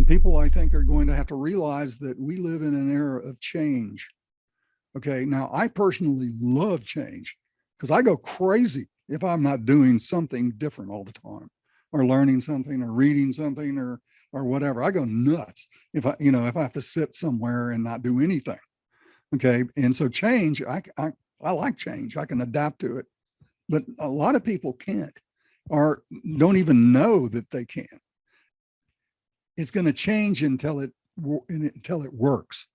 And people, I think, are going to have to realize that we live in an era of change. Okay. Now, I personally love change because I go crazy if I'm not doing something different all the time, or learning something, or reading something, or whatever. I go nuts if I have to sit somewhere and not do anything. Okay. And so change, I like change. I can adapt to it, but a lot of people can't, or don't even know that they can. It's going to change until it works.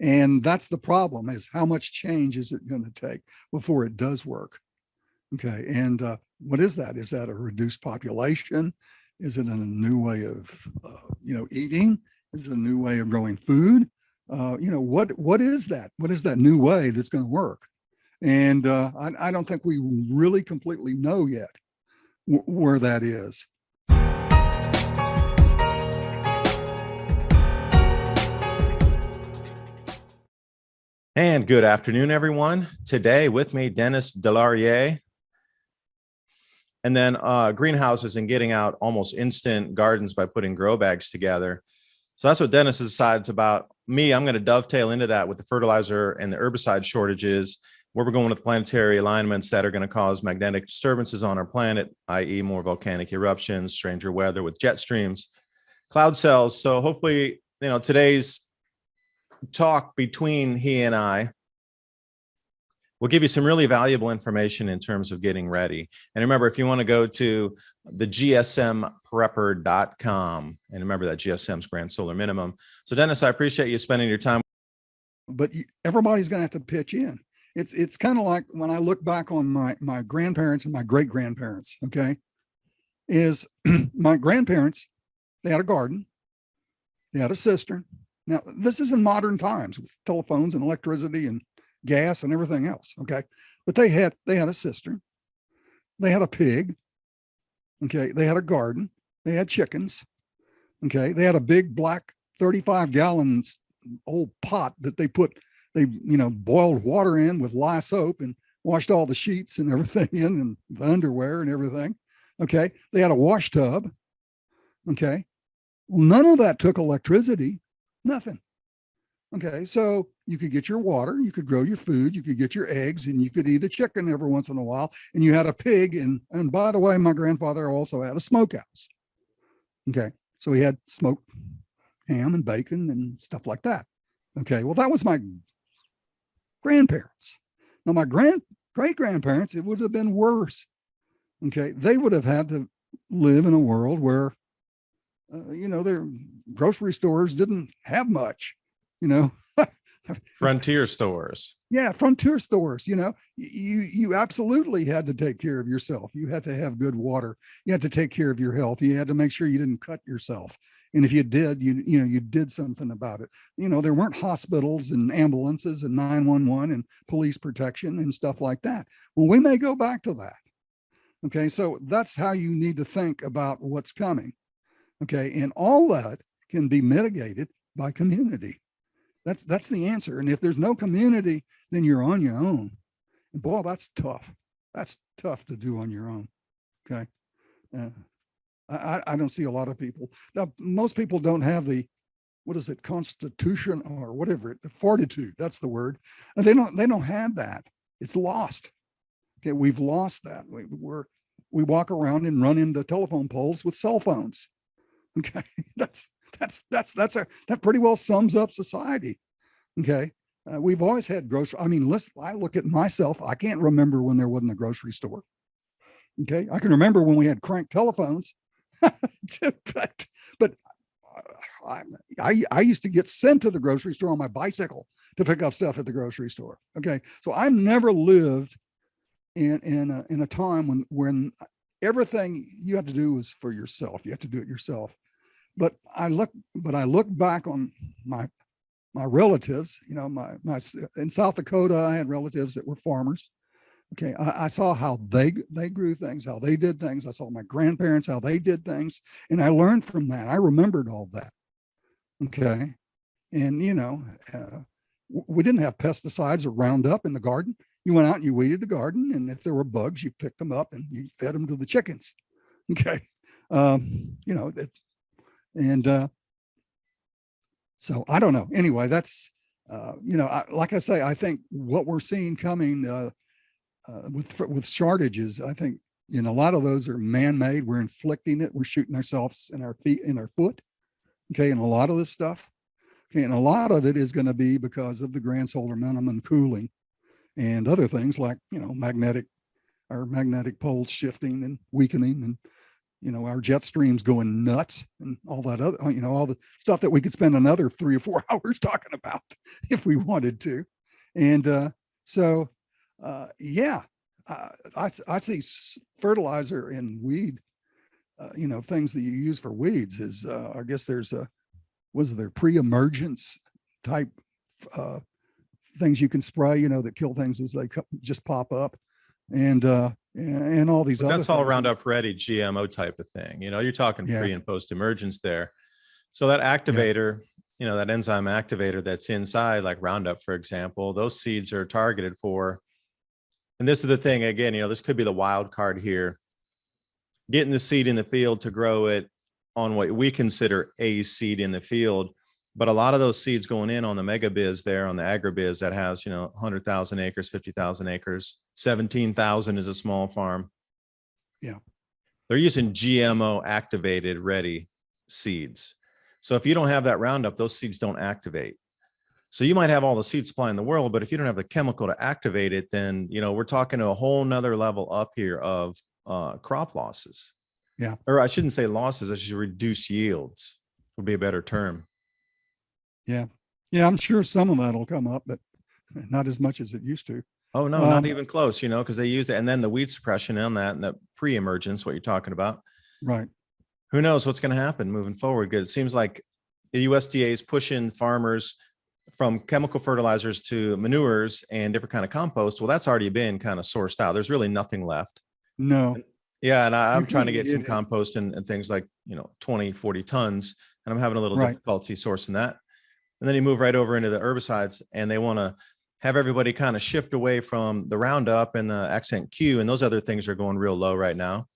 And that's the problem, is how much change is it going to take before it does work? Okay. And what is that? Is that a reduced population? Is it a new way of, eating? Is it a new way of growing food? What is that? What is that new way that's going to work? And I don't think we really completely know yet where that is. And good afternoon, everyone. Today with me, Dennis DeLaurier. And then greenhouses and getting out almost instant gardens by putting grow bags together. So that's what Dennis decides about. Me, I'm going to dovetail into that with the fertilizer and the herbicide shortages, where we're going with planetary alignments that are going to cause magnetic disturbances on our planet, i.e. more volcanic eruptions, stranger weather with jet streams, cloud cells. So hopefully, today's talk between he and I will give you some really valuable information in terms of getting ready. And remember, if you want to go to TheGSMPrepper.com, and remember that GSM's grand solar minimum. So Dennis, I appreciate you spending your time. But everybody's going to have to pitch in. It's kind of like when I look back on my grandparents and my great grandparents. Okay, is my grandparents, they had a garden, they had a cistern. Now, this is in modern times with telephones and electricity and gas and everything else. Okay. But they had a cistern. They had a pig. Okay. They had a garden. They had chickens. Okay. They had a big black 35-gallon old pot that they boiled water in with lye soap and washed all the sheets and everything in, and the underwear and everything. Okay. They had a wash tub. Okay. Well, none of that took electricity. Nothing. Okay, so you could get your water, you could grow your food, you could get your eggs, and you could eat a chicken every once in a while. And you had a pig. And by the way, my grandfather also had a smokehouse. Okay, so he had smoked ham and bacon and stuff like that. Okay, well, that was my grandparents. Now, my great grandparents, it would have been worse. Okay, they would have had to live in a world where their grocery stores didn't have much, Frontier stores. Yeah, frontier stores. You absolutely had to take care of yourself. You had to have good water. You had to take care of your health. You had to make sure you didn't cut yourself. And if you did, you did something about it. There weren't hospitals and ambulances and 911 and police protection and stuff like that. Well, we may go back to that. Okay, so that's how you need to think about what's coming. Okay, and all that can be mitigated by community. That's the answer. And if there's no community, then you're on your own. And boy, that's tough. That's tough to do on your own. Okay, I don't see a lot of people. Now, most people don't have the, constitution or whatever, the fortitude. That's the word. And they don't have that. It's lost. Okay, we've lost that. We walk around and run into telephone poles with cell phones. Okay, that pretty well sums up society. Okay, we've always had grocery. I mean, I look at myself. I can't remember when there wasn't a grocery store. Okay, I can remember when we had crank telephones, but I used to get sent to the grocery store on my bicycle to pick up stuff at the grocery store. Okay, so I never lived in a time when everything you had to do was for yourself. You have to do it yourself. But I look back on my relatives. In South Dakota, I had relatives that were farmers. Okay, I saw how they grew things, how they did things. I saw my grandparents, how they did things, and I learned from that. I remembered all that. Okay, and we didn't have pesticides or Roundup in the garden. You went out and you weeded the garden, and if there were bugs, you picked them up and you fed them to the chickens. Okay, So I don't know. Anyway, that's, like I say, I think what we're seeing coming with shortages, I think, a lot of those are man-made. We're inflicting it. We're shooting ourselves in our feet, in our foot. Okay. And a lot of this stuff. Okay. And a lot of it is going to be because of the grand solar minimum cooling and other things like, our magnetic poles shifting and weakening, and, our jet streams going nuts and all that other, all the stuff that we could spend another 3 or 4 hours talking about if we wanted to. And yeah, I see fertilizer and weed, things that you use for weeds is, I guess there's was there pre-emergence type things you can spray, that kill things as they just pop up, and all these other That's all things. Roundup Ready GMO type of thing. You're talking Yeah. pre and post emergence there. So that activator, that enzyme activator that's inside, like Roundup, for example, those seeds are targeted for. And this is the thing, again, this could be the wild card here. Getting the seed in the field to grow it on what we consider a seed in the field. But a lot of those seeds going in on the mega biz there, on the agribiz that has, 100,000 acres, 50,000 acres, 17,000 is a small farm. Yeah. They're using GMO activated ready seeds. So if you don't have that Roundup, those seeds don't activate. So you might have all the seed supply in the world, but if you don't have the chemical to activate it, then, we're talking to a whole nother level up here of crop losses. Yeah. Or I shouldn't say losses, I should reduce yields would be a better term. Yeah. Yeah. I'm sure some of that'll come up, but not as much as it used to. Oh, no, not even close, because they use it. And then the weed suppression on that and the pre-emergence, what you're talking about. Right. Who knows what's going to happen moving forward? Because it seems like the USDA is pushing farmers from chemical fertilizers to manures and different kind of compost. Well, that's already been kind of sourced out. There's really nothing left. No. Yeah. And I'm trying to get some compost and things like, 20, 40 tons. And I'm having a little difficulty sourcing that. And then you move right over into the herbicides, and they want to have everybody kind of shift away from the Roundup and the Accent Q, and those other things are going real low right now,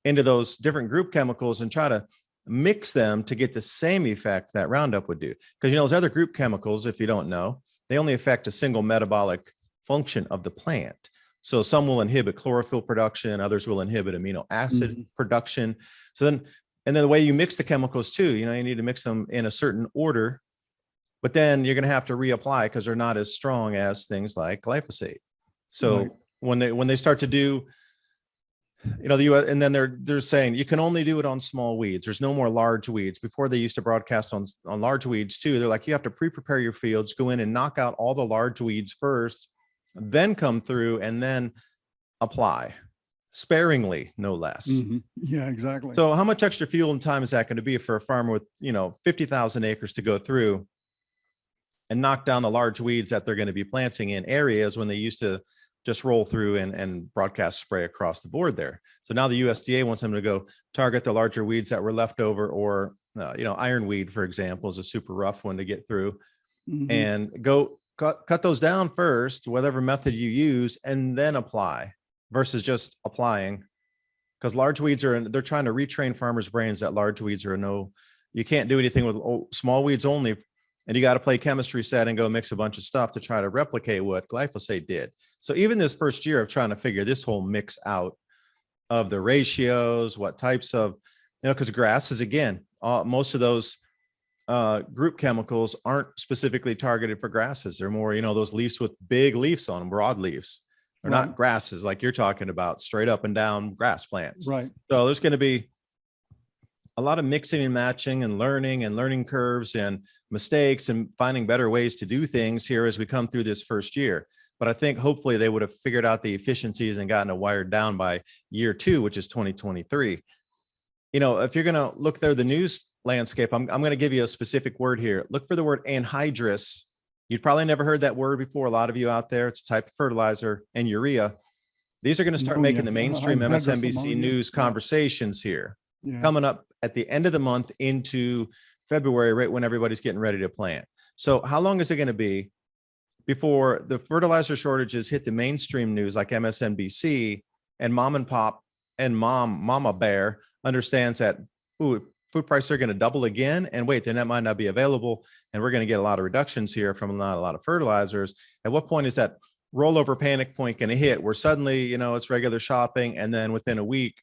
into those different group chemicals and try to mix them to get the same effect that Roundup would do. Because, those other group chemicals, if you don't know, they only affect a single metabolic function of the plant. So some will inhibit chlorophyll production, others will inhibit amino acid production. So then the way you mix the chemicals too, you need to mix them in a certain order, but then you're going to have to reapply because they're not as strong as things like glyphosate. So when they start to do, the US, and then they're saying you can only do it on small weeds. There's no more large weeds. Before they used to broadcast on large weeds too. They're like, you have to pre-prepare your fields, go in and knock out all the large weeds first, then come through and then apply sparingly, no less. Yeah, exactly. So how much extra fuel and time is that going to be for a farmer with, 50,000 acres to go through and knock down the large weeds that they're going to be planting in areas when they used to just roll through and broadcast spray across the board there. So now the USDA wants them to go target the larger weeds that were left over, or, ironweed, for example, is a super rough one to get through, and go cut those down first, whatever method you use, and then apply versus just applying. Because large weeds they're trying to retrain farmers' brains that large weeds you can't do anything with small weeds only. And you got to play chemistry set and go mix a bunch of stuff to try to replicate what glyphosate did. So even this first year of trying to figure this whole mix out of the ratios, what types of, because grasses, again, most of those group chemicals aren't specifically targeted for grasses. They're more, those leaves with big leaves on them, broad leaves. They're not grasses like you're talking about, straight up and down grass plants. Right. So there's going to be a lot of mixing and matching and learning curves and mistakes and finding better ways to do things here as we come through this first year. But I think hopefully they would have figured out the efficiencies and gotten it wired down by year 2, which is 2023. If you're going to look there, the news landscape, I'm going to give you a specific word here. Look for the word anhydrous. You've probably never heard that word before. A lot of you out there, it's a type of fertilizer, and urea. These are going to start making the mainstream MSNBC news conversations here. Coming up at the end of the month into February, right when everybody's getting ready to plant. So how long is it going to be before the fertilizer shortages hit the mainstream news like MSNBC, and mom and pop and mama bear understands that, food prices are going to double again. And wait, then that might not be available. And we're going to get a lot of reductions here from not a lot of fertilizers. At what point is that rollover panic point going to hit where suddenly, it's regular shopping. And then within a week,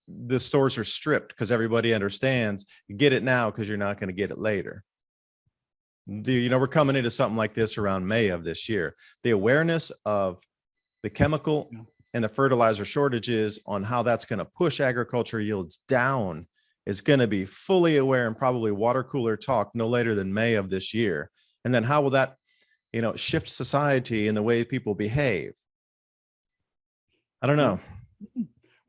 the stores are stripped because everybody understands you get it now because you're not going to get it later. We're coming into something like this around May of this year. The awareness of the chemical and the fertilizer shortages on how that's going to push agriculture yields down is going to be fully aware and probably water cooler talk no later than May of this year. And then how will that, shift society in the way people behave? I don't know.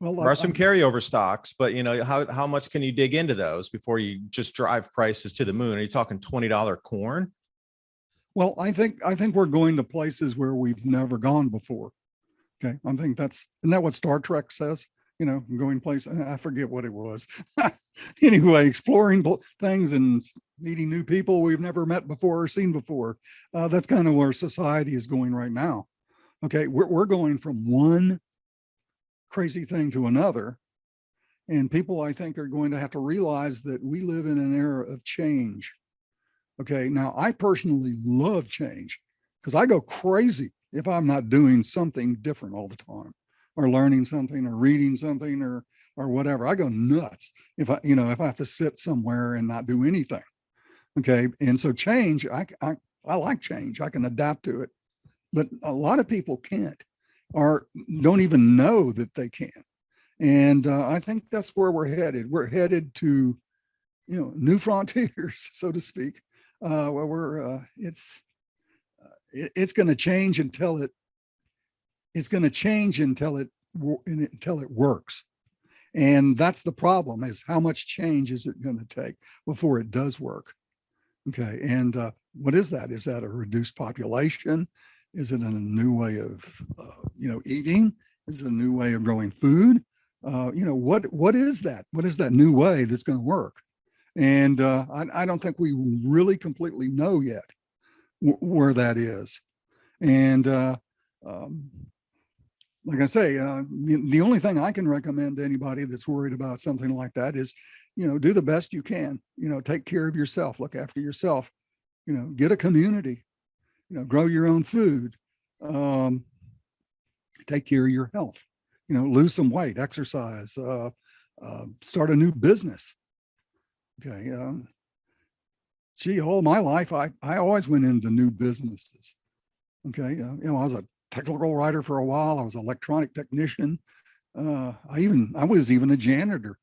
Well, there are some carryover stocks, but how much can you dig into those before you just drive prices to the moon? Are you talking $20 corn? Well, I think we're going to places where we've never gone before. Okay. I think isn't that what Star Trek says? Going places. I forget what it was. Anyway, exploring things and meeting new people we've never met before or seen before. That's kind of where society is going right now. Okay. We're going from one crazy thing to another. And people, I think, are going to have to realize that we live in an era of change. Okay. Now, I personally love change because I go crazy if I'm not doing something different all the time, or learning something, or reading something, or whatever. I go nuts if I have to sit somewhere and not do anything. Okay. And so change, I like change. I can adapt to it, but a lot of people can't, or don't even know that they can. And I think that's where we're headed. We're headed to, new frontiers, so to speak, where it's going to change until it works. And that's the problem, is how much change is it going to take before it does work? Okay. And what is that? Is that a reduced population? Is it a new way of, eating? Is it a new way of growing food? What is that? What is that new way that's going to work? And I don't think we really completely know yet where that is. And like I say, the only thing I can recommend to anybody that's worried about something like that is, do the best you can, take care of yourself, look after yourself, get a community, grow your own food, take care of your health, lose some weight, exercise, start a new business. Okay. All my life, I always went into new businesses. Okay. I was a technical writer for a while. I was an electronic technician. I was even a janitor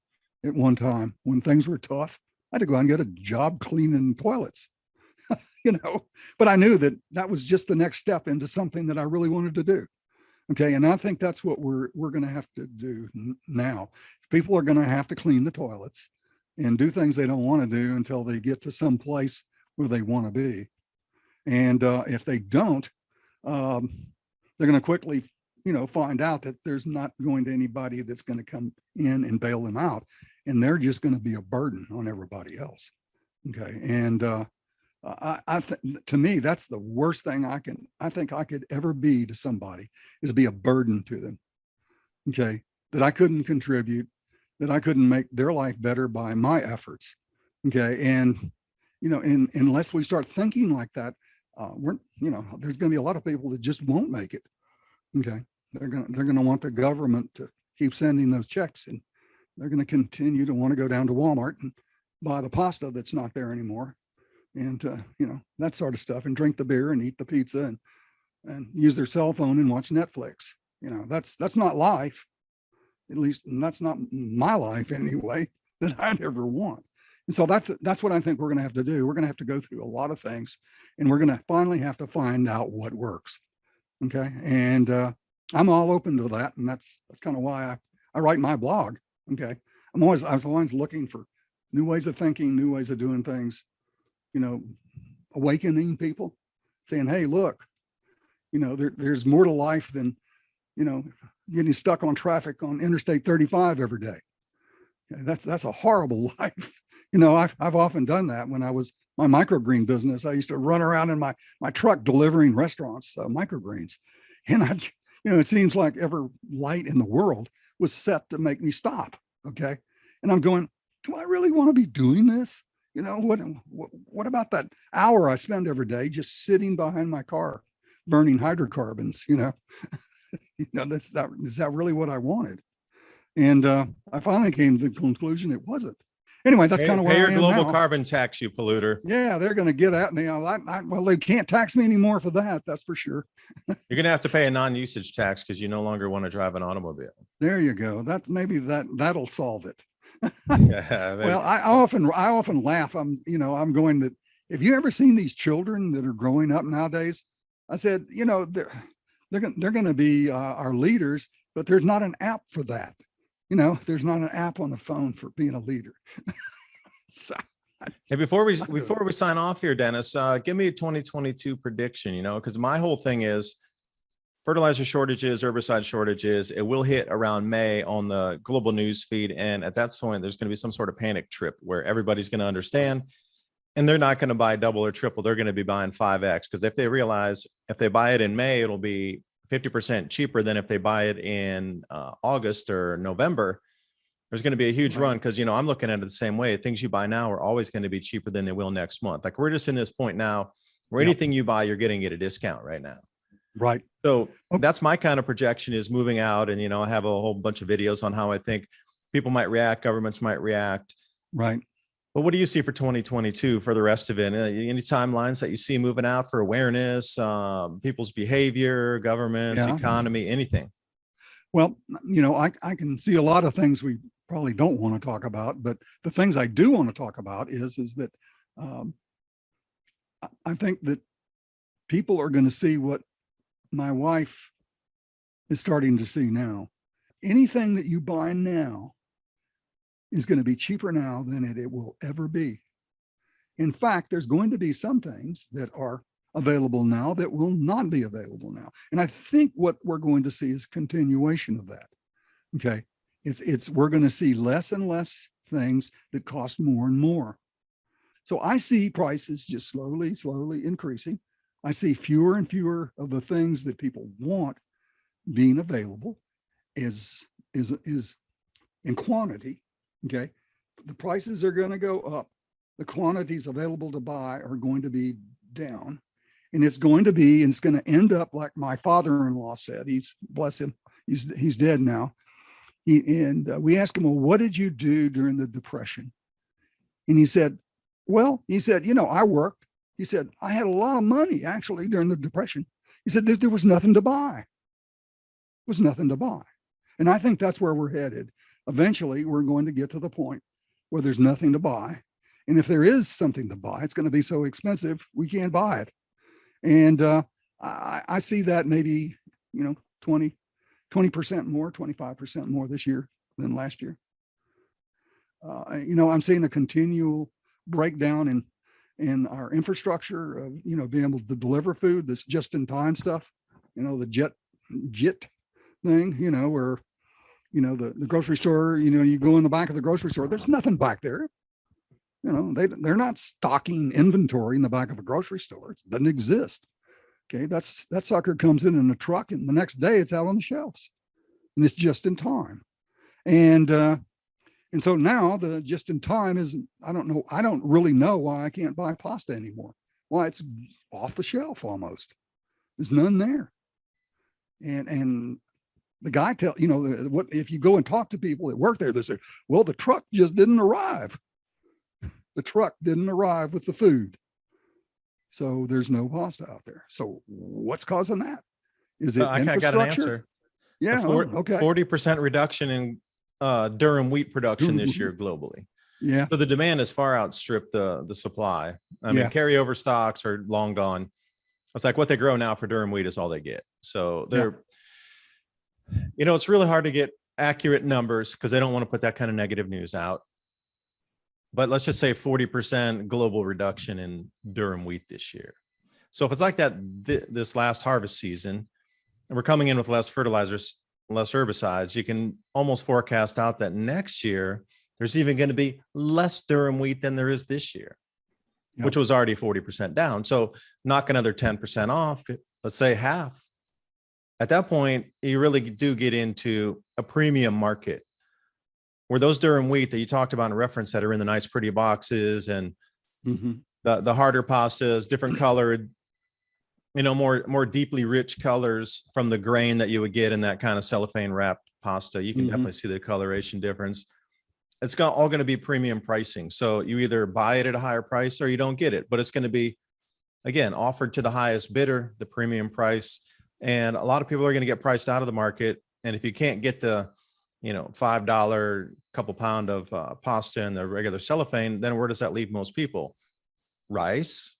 at one time when things were tough. I had to go out and get a job cleaning toilets, but I knew that was just the next step into something that I really wanted to do. Okay. And I think that's what we're going to have to do now. People are going to have to clean the toilets and do things they don't want to do until they get to some place where they want to be. And if they don't, they're going to quickly, find out that there's not going to anybody that's going to come in and bail them out. And they're just going to be a burden on everybody else. Okay. And to me, that's the worst thing I think I could ever be to somebody, is be a burden to them. Okay. That I couldn't contribute, that I couldn't make their life better by my efforts. Okay. And, unless we start thinking like that, there's going to be a lot of people that just won't make it. Okay. They're going to want the government to keep sending those checks, and they're going to continue to want to go down to Walmart and buy the pasta that's not there anymore. And, that sort of stuff, and drink the beer and eat the pizza and use their cell phone and watch Netflix. That's not life. At least, and that's not my life anyway, that I'd ever want. And so that's what I think we're going to have to do. We're going to have to go through a lot of things, and we're going to finally have to find out what works. Okay. And I'm all open to that. And that's kind of why I write my blog. Okay. I was always looking for new ways of thinking, new ways of doing things, awakening people, saying, hey, look, there's more to life than, getting stuck on traffic on Interstate 35 every day. Okay, that's a horrible life. I've often done that. When I was my microgreen business, I used to run around in my truck delivering restaurants microgreens. And it seems like every light in the world was set to make me stop. Okay. And I'm going, do I really want to be doing this? You know, what about that hour I spend every day just sitting behind my car, burning hydrocarbons? Is that really what I wanted? And I finally came to the conclusion it wasn't. Anyway, that's kind of Pay where your I am global now. carbon tax, you polluter. Yeah, they're going to get at me. Well, they can't tax me anymore for that. That's for sure. You're going to have to pay a non-usage tax because you no longer want to drive an automobile. There you go. That's maybe that'll solve it. Yeah, Well, I often laugh. I'm going that. Have you ever seen these children that are growing up nowadays? I said, they're going to be our leaders, but there's not an app for that. There's not an app on the phone for being a leader. So, hey, before we sign off here, Dennis, give me a 2022 prediction. Because my whole thing is fertilizer shortages, herbicide shortages. It will hit around May on the global news feed, and at that point, there's going to be some sort of panic trip where everybody's going to understand, and they're not going to buy double or triple. They're going to be buying 5x, because if they realize if they buy it in May, it'll be 50% cheaper than if they buy it in August or November. There's going to be a huge run, because I'm looking at it the same way. Things you buy now are always going to be cheaper than they will next month. Like, we're just in this point now where anything you buy, you're getting at a discount right now. Right. So that's my kind of projection, is moving out. And, I have a whole bunch of videos on how I think people might react, governments might react. Right. But what do you see for 2022 for the rest of it? Any timelines that you see moving out for awareness, people's behavior, governments, economy, anything? Well, I can see a lot of things we probably don't want to talk about, but the things I do want to talk about is that I think that people are going to see what my wife is starting to see now. Anything that you buy now is going to be cheaper now than it will ever be. In fact, there's going to be some things that are available now that will not be available now. And I think what we're going to see is continuation of that. Okay. We're going to see less and less things that cost more and more. So I see prices just slowly increasing. I see fewer and fewer of the things that people want being available is in quantity. Okay. The prices are going to go up. The quantities available to buy are going to be down. And it's going to end up like my father-in-law said. Bless him, he's dead now. We asked him, well, what did you do during the Depression? And he said, I worked. He said, I had a lot of money actually during the Depression. He said, there was nothing to buy. There was nothing to buy. And I think that's where we're headed. Eventually, we're going to get to the point where there's nothing to buy. And if there is something to buy, it's going to be so expensive, we can't buy it. And I see that maybe, 20% more, 25% more this year than last year. I'm seeing a continual breakdown in our infrastructure of, being able to deliver food, this just in time stuff, the JIT thing, where, the grocery store, you go in the back of the grocery store, there's nothing back there. They're not stocking inventory in the back of a grocery store. It doesn't exist. Okay. That sucker comes in a truck, and the next day it's out on the shelves, and it's just in time. And so now the just in time isn't, I don't really know why I can't buy pasta anymore. Why it's off the shelf almost. There's none there. And the guy what if you go and talk to people that work there, they say, well, the truck just didn't arrive. The truck didn't arrive with the food. So there's no pasta out there. So what's causing that? Is it infrastructure? I got an answer. Yeah. Okay. 40% reduction in durum wheat production this year globally. Yeah. So the demand has far outstripped the supply. I mean, carryover stocks are long gone. It's like what they grow now for durum wheat is all they get. So it's really hard to get accurate numbers because they don't want to put that kind of negative news out. But let's just say 40% global reduction in durum wheat this year. So if it's like that this last harvest season, and we're coming in with less fertilizers, less herbicides, you can almost forecast out that next year, there's even going to be less durum wheat than there is this year, which was already 40% down. So knock another 10% off, let's say half. At that point, you really do get into a premium market where those durum wheat that you talked about in reference that are in the nice pretty boxes and the harder pastas, different colored, more deeply rich colors from the grain that you would get in that kind of cellophane wrapped pasta. You can definitely see the coloration difference. It's all going to be premium pricing. So you either buy it at a higher price or you don't get it, but it's going to be, again, offered to the highest bidder, the premium price. And a lot of people are going to get priced out of the market. And if you can't get the, $5 couple pound of pasta in the regular cellophane, then where does that leave most people? Rice.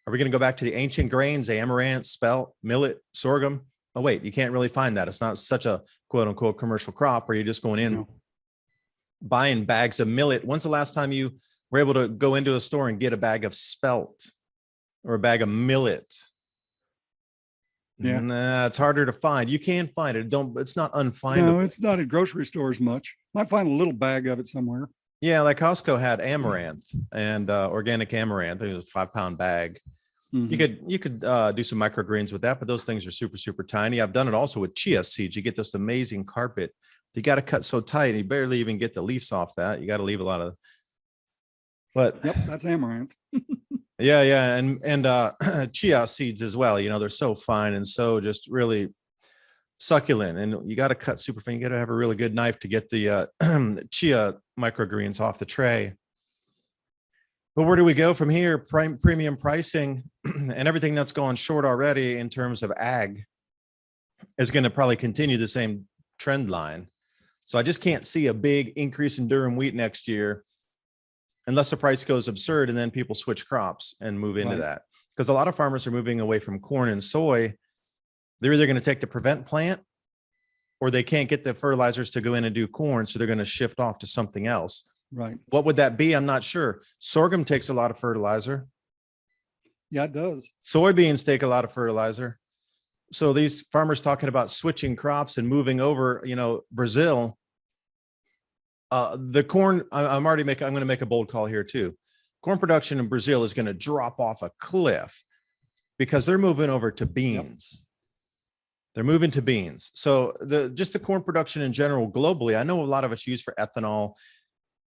Are we going to go back to the ancient grains, amaranth, spelt, millet, sorghum? Oh, wait, you can't really find that. It's not such a quote unquote commercial crop where you're just going in buying bags of millet. When's the last time you were able to go into a store and get a bag of spelt or a bag of millet? Yeah. Nah, it's harder to find. You can find it. It's not unfindable. No, it's not at grocery stores much. Might find a little bag of it somewhere. Yeah, like Costco had amaranth and organic amaranth. I think it was a 5-pound bag. You could do some microgreens with that, but those things are super, super tiny. I've done it also with chia seeds. You get this amazing carpet. You got to cut so tight, you barely even get the leaves off that. You got to leave a lot of. But yep, that's amaranth. Yeah, and chia seeds as well. They're so fine and so just really succulent, and you got to cut super fine. You got to have a really good knife to get the chia microgreens off the tray. But where do we go from here? Premium pricing and everything that's gone short already in terms of ag is going to probably continue the same trend line. So I just can't see a big increase in durum wheat next year unless the price goes absurd and then people switch crops and move into that. Because a lot of farmers are moving away from corn and soy. They're either going to take the prevent plant or they can't get the fertilizers to go in and do corn. So they're going to shift off to something else. Right. What would that be? I'm not sure. Sorghum takes a lot of fertilizer. Yeah, it does. Soybeans take a lot of fertilizer. So these farmers talking about switching crops and moving over, Brazil, the corn, I'm going to make a bold call here too. Corn production in Brazil is going to drop off a cliff because they're moving over to beans. Yep. They're moving to beans. So just the corn production in general, globally, I know a lot of it's used for ethanol.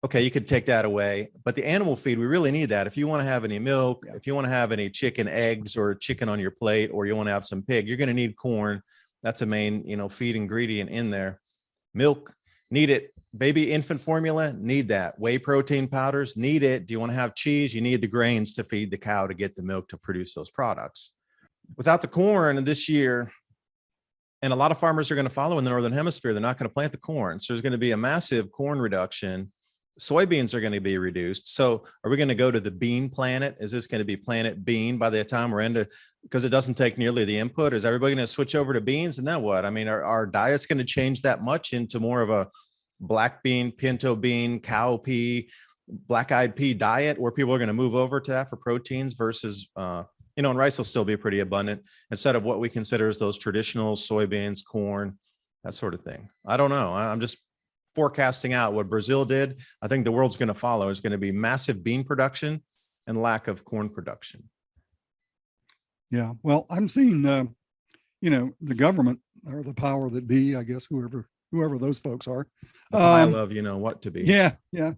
Okay, you could take that away, but the animal feed, we really need that. If you want to have any milk, if you want to have any chicken eggs or chicken on your plate, or you want to have some pig, you're going to need corn. That's a main, feed ingredient in there. Milk, need it. Baby infant formula, need that. Whey protein powders, need it. Do you want to have cheese? You need the grains to feed the cow to get the milk to produce those products. Without the corn this year, and a lot of farmers are going to follow in the Northern Hemisphere, they're not going to plant the corn. So there's going to be a massive corn reduction. Soybeans are going to be reduced. So are we going to go to the bean planet? Is this going to be planet bean by the time we're into, because it doesn't take nearly the input? Is everybody going to switch over to beans? And then what? I mean, are our diets going to change that much into more of a black bean, pinto bean, cow pea, black-eyed pea diet where people are going to move over to that for proteins versus, and rice will still be pretty abundant instead of what we consider as those traditional soybeans, corn, that sort of thing. I don't know. I'm just forecasting out what Brazil did. I think the world's going to follow is going to be massive bean production and lack of corn production. Yeah. Well, I'm seeing, the government or the power that be, I guess, whoever those folks are. The pile of, what to be. Yeah. Yeah.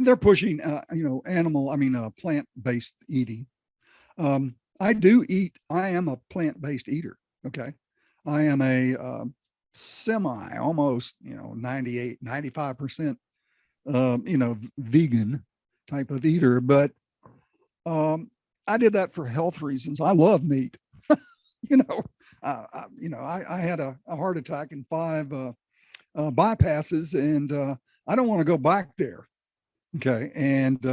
They're pushing, plant-based eating. I am a plant-based eater. Okay. I am a, almost 98, 95% vegan type of eater, but I did that for health reasons. I love meat. I had a heart attack and 5 bypasses, and I don't want to go back there. Okay. And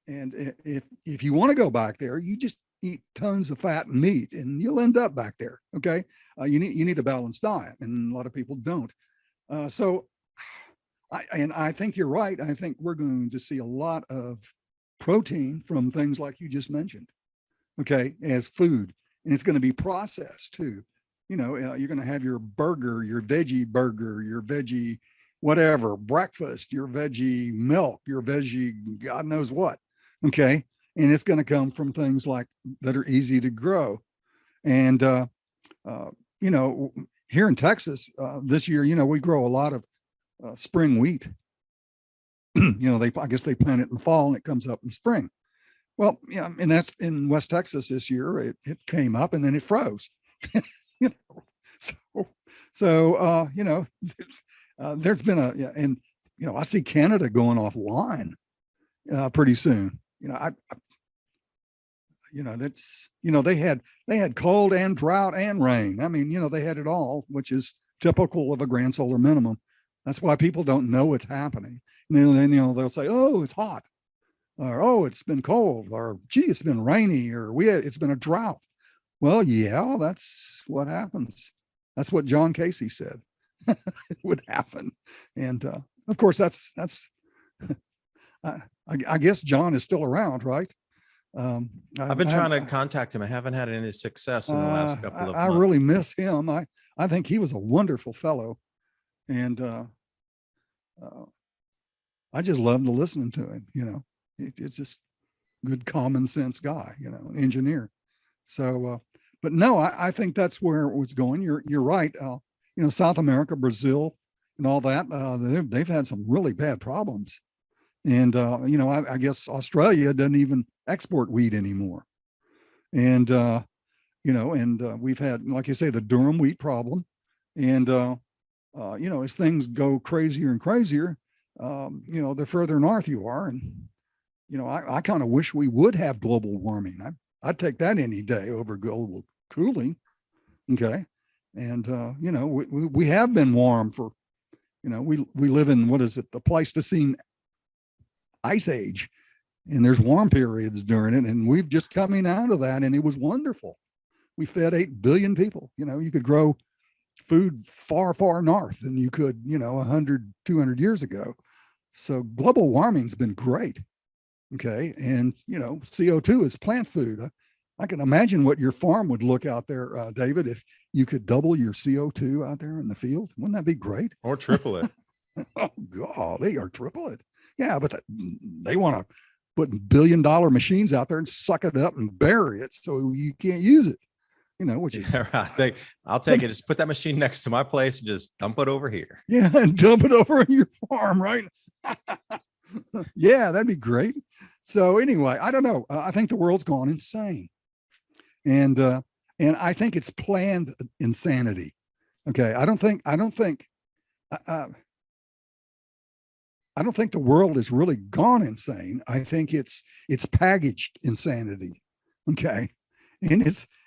if you want to go back there, you just eat tons of fat and meat and you'll end up back there. Okay. You need a balanced diet, and a lot of people don't. So I think you're right. I think we're going to see a lot of protein from things like you just mentioned. Okay. As food, and it's going to be processed too. You're going to have your burger, your veggie, whatever, breakfast, your veggie milk, your veggie, God knows what. Okay. And it's going to come from things like that are easy to grow. And, here in Texas this year, we grow a lot of spring wheat. I guess they plant it in the fall and it comes up in spring. Well, yeah, and that's in West Texas this year. It came up and then it froze. you know, there's been and I see Canada going offline pretty soon. They had cold and drought and rain. I mean, they had it all, which is typical of a grand solar minimum. That's why people don't know what's happening. And then they'll say, "Oh, it's hot," or "Oh, it's been cold," or "Gee, it's been rainy," or it's been a drought. Well, yeah, that's what happens. That's what John Casey said it would happen. And of course, that's I guess John is still around, right? I've been trying to contact him. I haven't had any success in the last couple of months. I really miss him. I think he was a wonderful fellow. And I just loved listening to him. It's just good common sense guy, an engineer. So, but no, I think that's where it was going. You're right. South America, Brazil, and all that. They've had some really bad problems. And I guess Australia doesn't even export wheat anymore. And we've had, like you say, the Durham wheat problem. And as things go crazier and crazier, the further north you are. And, I kind of wish we would have global warming. I'd take that any day over global cooling. Okay. And, we have been warm for, we live in, what is it, the Pleistocene ice age, and there's warm periods during it. And we've just coming out of that, and it was wonderful. We fed 8 billion people. You could grow food far, far north than you could, 100, 200 years ago. So global warming's been great. Okay. And, CO2 is plant food. I can imagine what your farm would look out there, David, if you could double your CO2 out there in the field. Wouldn't that be great? Or triple it. Oh, golly, or triple it. Yeah, but they want to put $1 billion machines out there and suck it up and bury it so you can't use it. Which is I'll take it. Just put that machine next to my place and just dump it over here. Yeah, and dump it over in your farm, right? Yeah, that'd be great. So anyway, I don't know. I think the world's gone insane, and I think it's planned insanity. Okay, I don't think the world has really gone insane. I think it's packaged insanity. Okay, and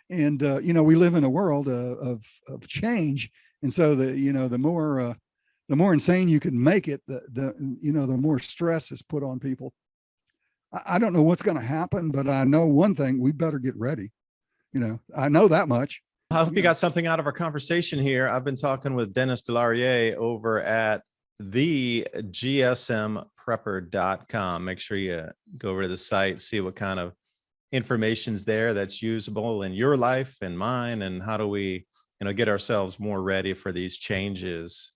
we live in a world of change, and so the more insane you can make it, the more stress is put on people. I don't know what's going to happen, but I know one thing: we better get ready. I know that much. I hope you got something out of our conversation here. I've been talking with Dennis DeLaurier over at TheGSMPrepper.com. Make sure you go over to the site, see what kind of information's there that's usable in your life and mine, and how do we, get ourselves more ready for these changes.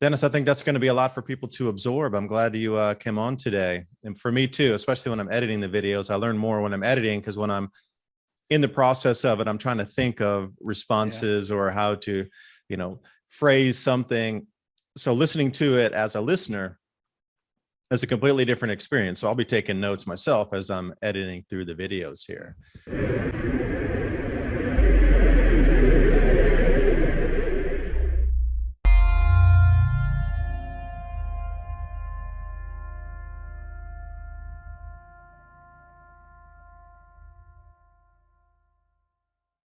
Dennis, I think that's going to be a lot for people to absorb. I'm glad you came on today. And for me too, especially when I'm editing the videos, I learn more when I'm editing, because when I'm in the process of it, I'm trying to think of responses or how to, phrase something. So listening to it as a listener is a completely different experience. So I'll be taking notes myself as I'm editing through the videos here.